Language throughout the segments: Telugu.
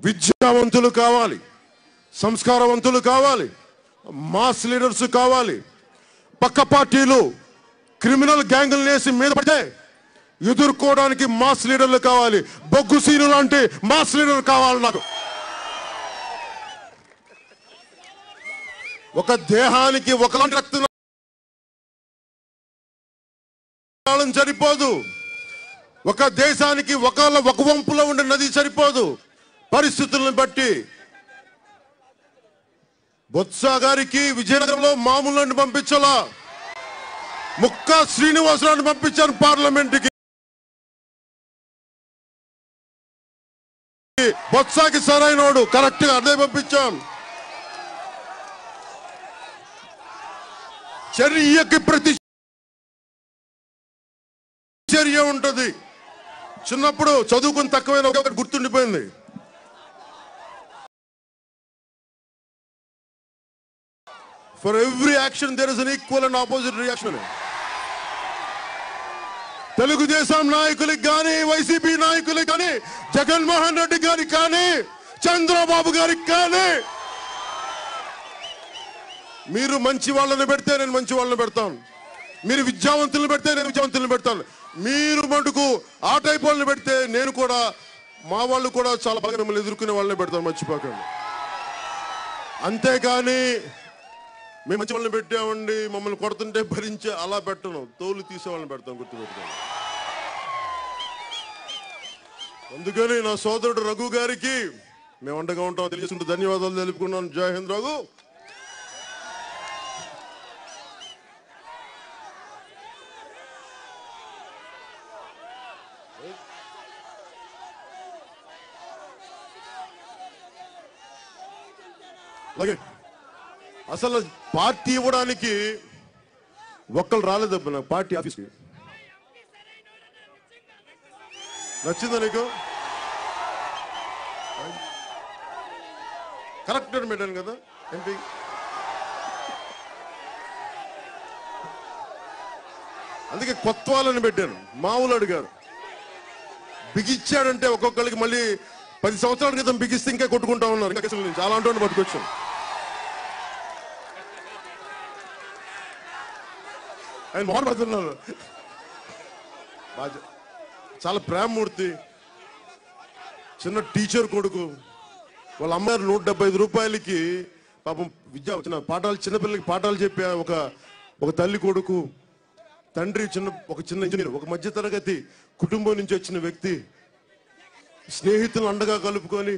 విద్యావంతులు కావాలి, సంస్కారవంతులు కావాలి, మాస్ లీడర్స్ కావాలి. పక్క పార్టీలు క్రిమినల్ గ్యాంగులు వేసి మీద పడితే ఎదుర్కోవడానికి మాస్ లీడర్లు కావాలి. బొగ్గు సీను లాంటి మాస్ లీడర్లు కావాలి నాకు. ఒక దేహానికి ఒకలాంటి రక్తం సరిపోదు. ఒక దేశానికి ఒక వంపులో ఉండే నది సరిపోదు. పరిస్థితులను బట్టి బొత్స గారికి విజయనగరంలో మామూలు పంపించాలా, ముక్కా శ్రీనివాసరావుని పంపించాను పార్లమెంట్కి. బొత్సకి సరైనోడు, కరెక్ట్ గా అదే పంపించాం. చర్యకి ప్రతి చర్య ఉంటది. చిన్నప్పుడు చదువుకుని తక్కువైన ఒకటి గుర్తుండిపోయింది. For every action there is an equal and opposite reaction. Telugu Desam నాయకులకు కానీ, వైసీపీ నాయకులకు కానీ, జగన్మోహన్ రెడ్డి గారికి కానీ, చంద్రబాబు గారికి కానీ, మీరు మంచి వాళ్ళని పెడితే నేను మంచి వాళ్ళని పెడతాను, మీరు విద్యావంతులను పెడితే నేను విద్యావంతులను పెడతాను, మీరు మటుకు ఆ టైప్ వాళ్ళని పెడితే నేను కూడా మా వాళ్ళు కూడా చాలా బాగా మిమ్మల్ని ఎదుర్కొనే వాళ్ళని పెడతాను, మర్చిపోకండి. అంతేకాని మేము మంచి వాళ్ళని పెట్టామండి మమ్మల్ని కొడుతుంటే భరించే అలా పెట్టను, తోలు తీసే వాళ్ళని పెడతాం, గుర్తుపెట్టుకోండి. అందుకని నా సోదరుడు రఘు గారికి మేము అండగా ఉంటాం తెలియజేస్తుంటే ధన్యవాదాలు తెలుపుకున్నాను. జై హింద్ రఘు. అలాగే అసలు పార్టీ ఇవ్వడానికి ఒక్కరు రాలేదు నాకు పార్టీ ఆఫీస్కి. నచ్చిందా నీకు? కరెక్ట్ అని పెట్టాను కదా ఎంపీ. అందుకే కొత్త వాళ్ళని పెట్టాను. మామూలు అడిగారు బిగిచ్చాడంటే ఒక్కొక్కరికి మళ్ళీ 10 సంవత్సరాల క్రితం బిగిస్తే ఇంకా కొట్టుకుంటా ఉన్నారు. ఇంకా కేసుల నుంచి అలాంటి వాడిని పట్టుకొచ్చాను. ఆయన మాట్లాడుతున్నారు చాలా ప్రేమమూర్తి, చిన్న టీచర్ కొడుకు. వాళ్ళ అమ్మాయి 175 రూపాయలకి పాపం విద్య పాఠాలు, చిన్నపిల్లలకి పాఠాలు చెప్పే ఒక తల్లి కొడుకు. తండ్రి ఒక చిన్న ఇంజనీర్, ఒక మధ్యతరగతి కుటుంబం నుంచి వచ్చిన వ్యక్తి. స్నేహితులను అండగా కలుపుకొని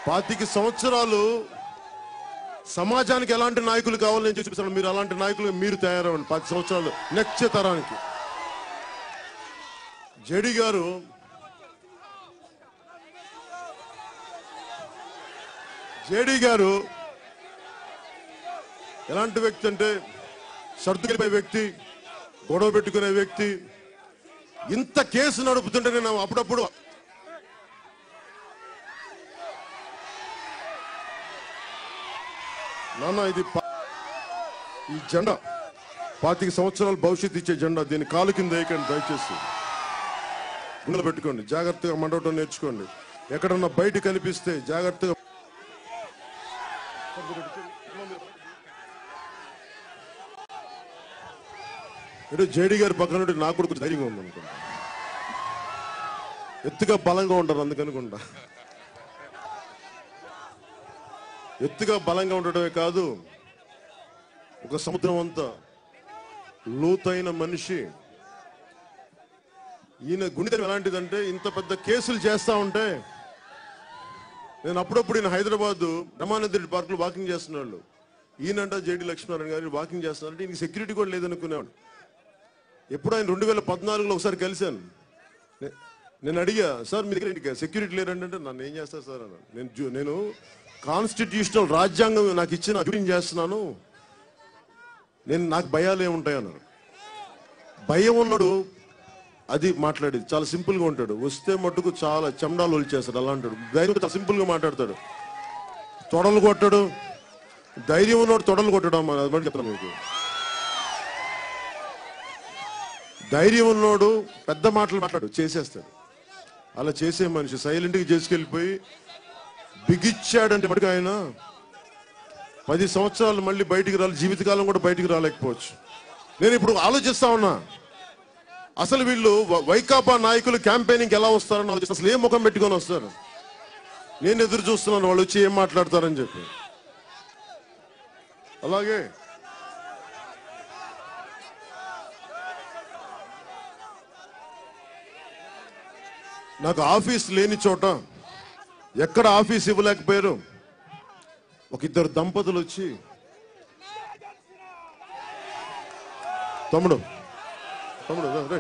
25 సంవత్సరాలు సమాజానికి ఎలాంటి నాయకులు కావాలని నేను చూపిస్తాను. మీరు అలాంటి నాయకులు మీరు తయారవ్వండి 10 సంవత్సరాలు నెక్స్ట్ తరానికి. జేడీ గారు ఎలాంటి వ్యక్తి అంటే సర్దుకెళ్ళిపోయే వ్యక్తి, గొడవ పెట్టుకునే వ్యక్తి. ఇంత కేసు నడుపుతుంటే నేను అప్పుడప్పుడు నాన్న ఇది ఈ జెండా 25 సంవత్సరాల భవిష్యత్తు ఇచ్చే జెండా, దీన్ని కాలు కింద వేయకండి దయచేసి, గుండెలు పెట్టుకోండి, జాగ్రత్తగా మండవటం నేర్చుకోండి. ఎక్కడన్నా బయట కనిపిస్తే జాగ్రత్తగా. జేడీ గారి పక్కన నాకు కూడా కొంచెం ధైర్యంగా ఉంది అనుకుంటా, ఎత్తుగా బలంగా ఉంటారు అందుకనుకుంటా. ఎత్తుగా బలంగా ఉండటమే కాదు, ఒక సముద్రం అంతా లోతైన మనిషి. ఈయన గుండె ఎలాంటిదంటే ఇంత పెద్ద కేసులు చేస్తా ఉంటే నేను అప్పుడప్పుడు ఈయన హైదరాబాద్ రమానంద రెడ్డి పార్క్ లో వాకింగ్ చేస్తున్నాడు. ఈయనంట జేడీ లక్ష్మీనారాయణ గారు వాకింగ్ చేస్తున్నారంటే ఈయనకి సెక్యూరిటీ కూడా లేదనుకునేవాడు. ఎప్పుడు ఆయన 2014లో ఒకసారి కలిశాను. నేను అడిగా, సార్ మీ దగ్గర సెక్యూరిటీ లేరంటే నన్ను ఏం చేస్తారు సార్ అన్నాను. నేను కాన్స్టిట్యూషనల్ రాజ్యాంగం నాకు ఇచ్చిన డ్యూటీ చేస్తున్నాను, నాకు భయాలు ఏముంటాయన్నారు. భయం ఉన్నాడు అది మాట్లాడేది చాలా సింపుల్ గా ఉంటాడు, వస్తే మట్టుకు చాలా చెమడాలు ఒలిచేస్తాడు. అలా అంటాడు. ధైర్యం చాలా సింపుల్ గా మాట్లాడతాడు, తొడలు కొట్టాడు. ధైర్యం ఉన్నాడు తొడలు కొట్టడం, అది చెప్తాను మీకు. ధైర్యం ఉన్నోడు పెద్ద మాటలు మాట్లాడు, చేసేస్తాడు. అలా చేసే మనిషి సైలెంట్గా చేసుకెళ్ళిపోయి బిగిచ్చాడంటే మటుకు ఆయన 10 సంవత్సరాలు మళ్ళీ బయటికి రాలి, జీవితకాలం కూడా బయటికి రాలేకపోవచ్చు. నేను ఇప్పుడు ఆలోచిస్తా ఉన్నా, అసలు వీళ్ళు వైకాపా నాయకులు క్యాంపెయినింగ్ ఎలా వస్తారని ఆలోచిస్తా. అసలు ఏ ముఖం పెట్టుకొని వస్తారు? నేను ఎదురు చూస్తున్నాను వాళ్ళు వచ్చి ఏం మాట్లాడతారని చెప్పి. అలాగే నాకు ఆఫీస్ లేని చోట, ఎక్కడ ఆఫీస్ ఇవ్వలేకపోయారు, ఒక ఇద్దరు దంపతులు వచ్చి, తమ్ముడు రే